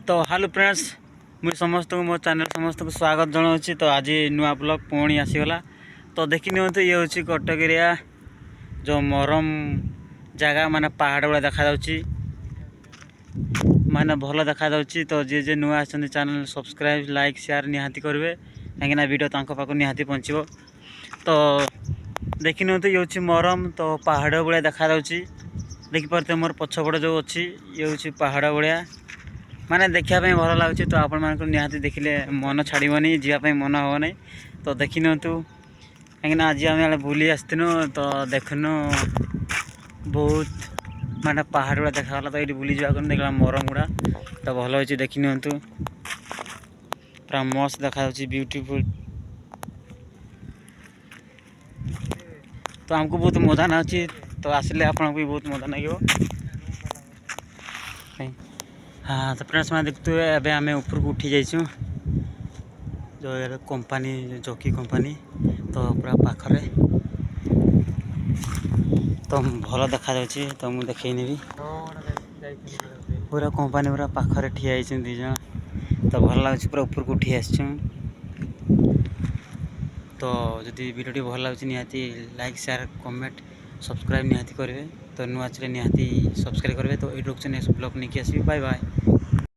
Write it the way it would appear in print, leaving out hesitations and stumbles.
तो hello friends मुझे समस्त को मो चैनल समस्त को स्वागत जनाऊँगी। तो आज नुआ ब्लॉग पुणी आसीगला। तो देखी नि ये हूँ कटक एरिया जो मरम जगह माने पहाड़ गुड़ा देखा माने भल देखा। तो जी जे नुआ आछन चैनल सब्सक्राइब लाइक शेयर निहाती करेंगे कहीं वीडियो पाक निहाती पहुँचो। तो देखी नि ये हूँ मरम तो पहाड़ गुड़ा देखा देखिपे मोर पछपट जो अच्छी ये हूँ पहाड़ भाया माने देखापी भल लगे। तो आपण मान निहाती देखिले मन छाड़बनी जावाई मन हे ना। तो देखी कहीं आज आम बुली आसनु तो देखनु बहुत माने पहाड़ गुड़ा देखाला। तो ये बुली जावा देखा मरम गुड़ा तो भल हो देखी पूरा मस्त देखा ब्यूटीफुल। तो हमको बहुत मजा ना तो आसिले आपको भी बहुत मजा लगे। हाँ तो फ्रेंड्स मैं देखते हुए अभी आम ऊपर को उठी जाइछू जो कंपनी जकी कंपनी तो पूरा पाखरे तो भल देखा जाउछि। तो मुझे देखनी पूरा कंपनी पूरा पाखरे ठिया दी जन तो भल लगे पूरा ऊपर को उठी आसछू। तो जदि वीडियो भल लगे निहाती लाइक शेयर कमेंट सब्सक्राइब निहाती करेंगे। तो नुआ चैनल निहाती सब्सक्राइब करेंगे। तो ये रोक नेक्स्ट ब्लॉग नहीं आसबि। Bye bye.